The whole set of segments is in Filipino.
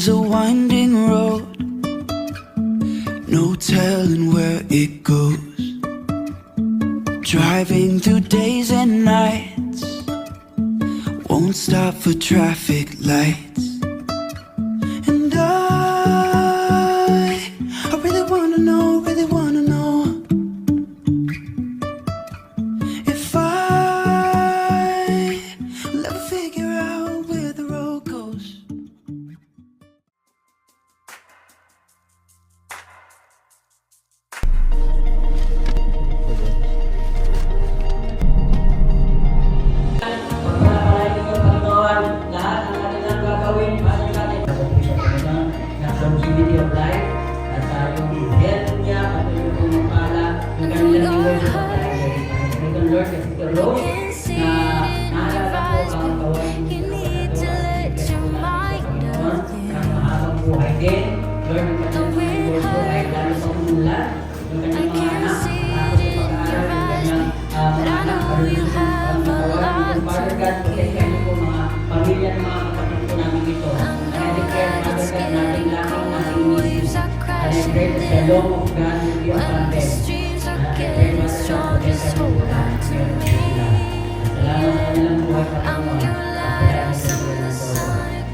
is a winding road, no telling where it goes. Driving through days and nights, won't stop for traffic lights. And I really wanna know, if I'll ever figure out where the road goes.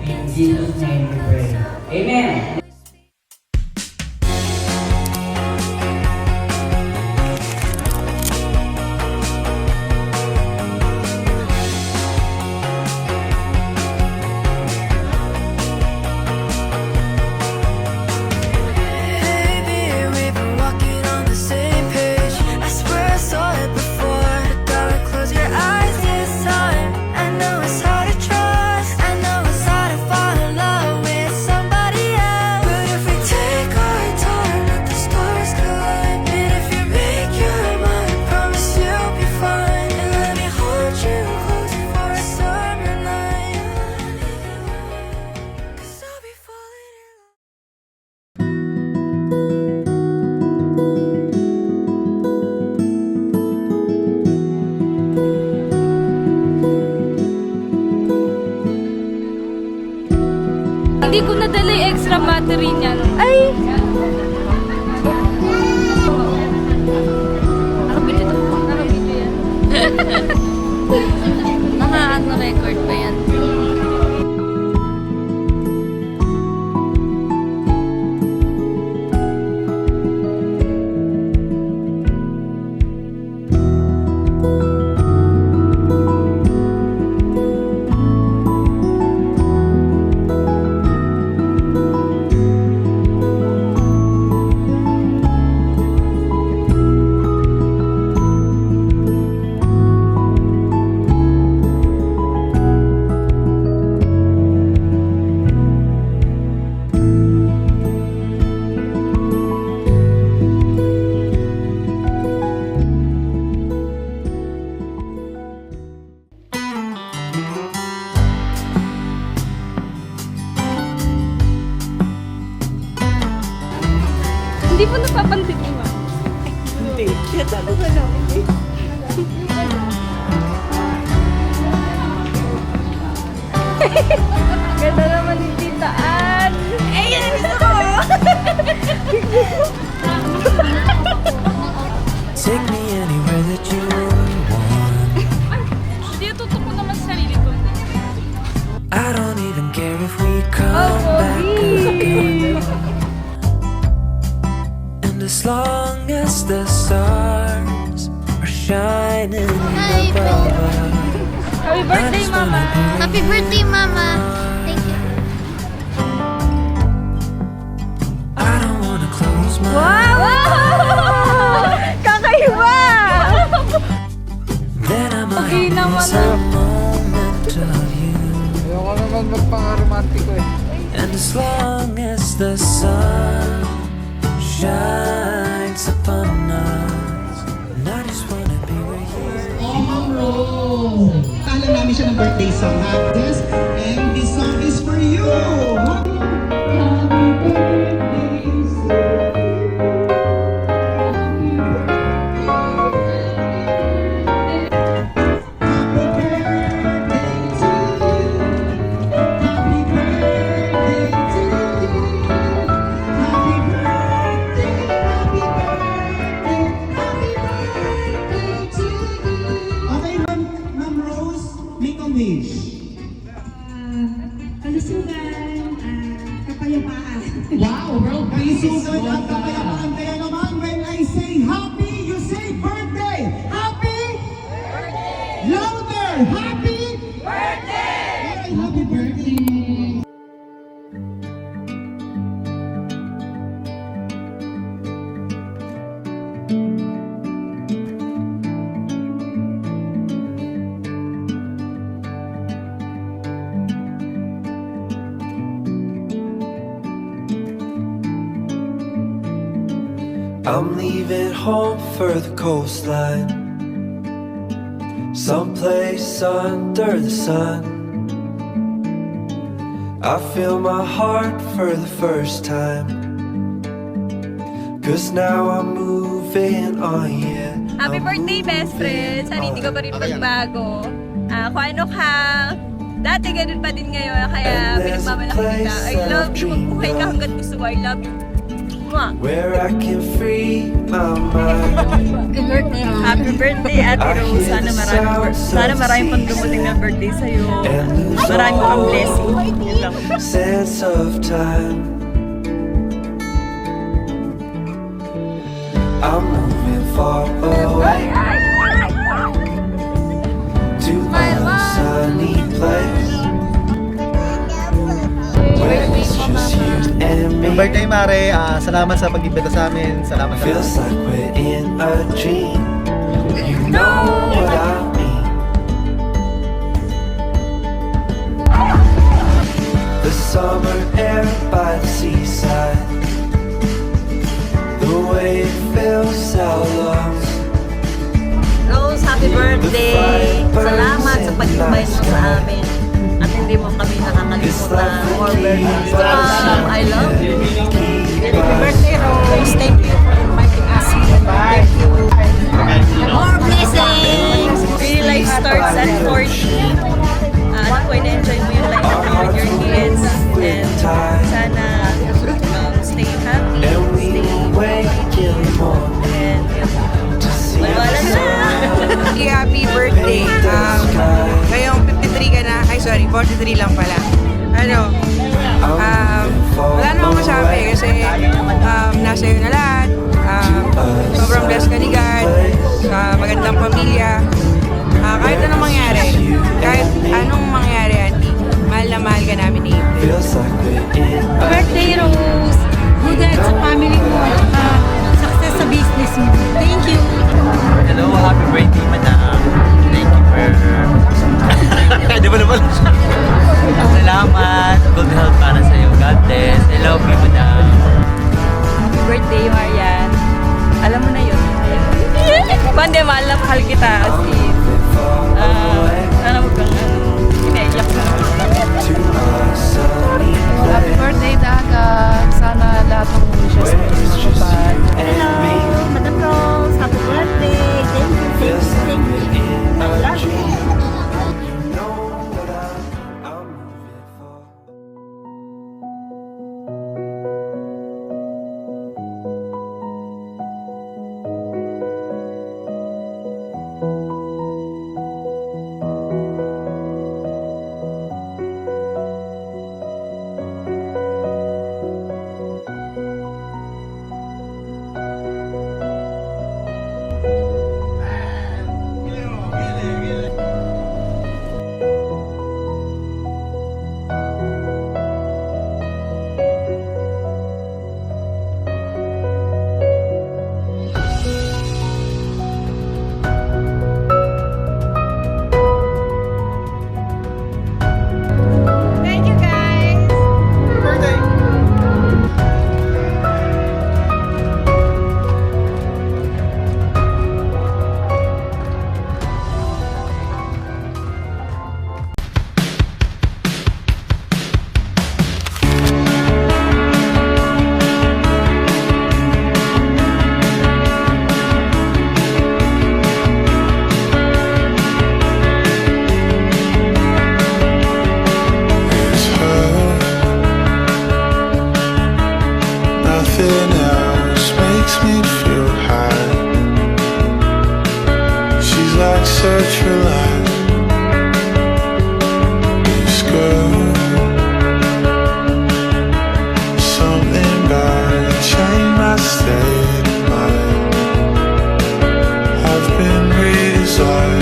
In Jesus' name we pray. Amen. Hindi ko nadala yung extra battery niyan. Ay! Nakabili ito. Nakabili yan. Naka-record ba yan? Hindi po napapansin mo. Hindi. Kaya talaga lang. Ganda naman ni Tita Ann. Eh, yan ang gusto ko! Take me anywhere that you want. Hindi, tutok ko naman sa sarili ko. I don't even care if we come back again. And as long as the stars are shining above us. Happy birthday, Mama! Happy birthday, Mama! Thank you. I don't wanna close my Wow! Kakaiba! Then I might Okay naman miss a moment of you. Ayoko naman magpaka-romantiko eh. And as long as the sun shines upon us, and I just wanna be where you Alright! Alam namin siya ng birthday song, Agnes. And this song is for you! Happy birthday, sir. Happy birthday to you. Happy birthday to you. I'm leaving home for the coastline, someplace under the sun. I feel my heart for the first time, 'cause now I'm moving on, yeah. Happy birthday, best friend! Sana hindi ka pa rin magbago. Kung ano ka, dati ganun pa din ngayon, kaya pinagmamalaki kita. I love you. Magbuhay ka hanggat gusto ko. I love you. Mwah! Where I can free my mind. Happy birthday, Ate Rose. Sana maraming pang dumating na birthday sa'yo. Maraming pang blessing. Yun lang. Sense of time. I'm moving far away to a sunny place where it's just you and me. Birthday Mare, salamat sa pag-imbita sa amin. Salamat sa Feels like we're in a dream. You know what I mean. The summer air by the seaside, the way it feels our lungs. Rose, happy birthday! Salamat sa pag-invite mo sa amin. At hindi mo kami nakakalimutan. More birthdays to come. I love you. Happy birthday, Rose. Thank you for inviting us here. Thank you. More blessings! Really, life starts at 40. At kung na-enjoy mo yung life mo with your kids. And sana stay happy, stay healthy, and wala na. Happy birthday. Ngayong 53 ka na. Ay, sorry, 43 lang pala. Wala na akong masabi kasi nasa iyo na lahat. Sobrang blessed ka ni God, sa magandang pamilya. Kahit anong mangyari, Auntie, mahal na mahal ka namin ni April. Feels like we're in a Birthday, Rose. Good health sa family mo. Success sa business mo. Thank you. Hello, happy birthday, madam. Thank you for... Di ba naman? Salamat. Good health para sa'yo. God bless. I love you, madam. Happy birthday, Marian. Alam mo na yun. Bande, mahal na mahal kita kasi sana huwag kang pinaiyak na. Happy birthday, Daga. Sana lahat ng wishes mo matupad. Hello, Madam Rose. Happy birthday. Thank you. Feels like we're in a dream. You know what I'm moving for. Nothing else makes me feel high. She's like such a light. This girl, something about it changed my state of mind. I've been redesigned.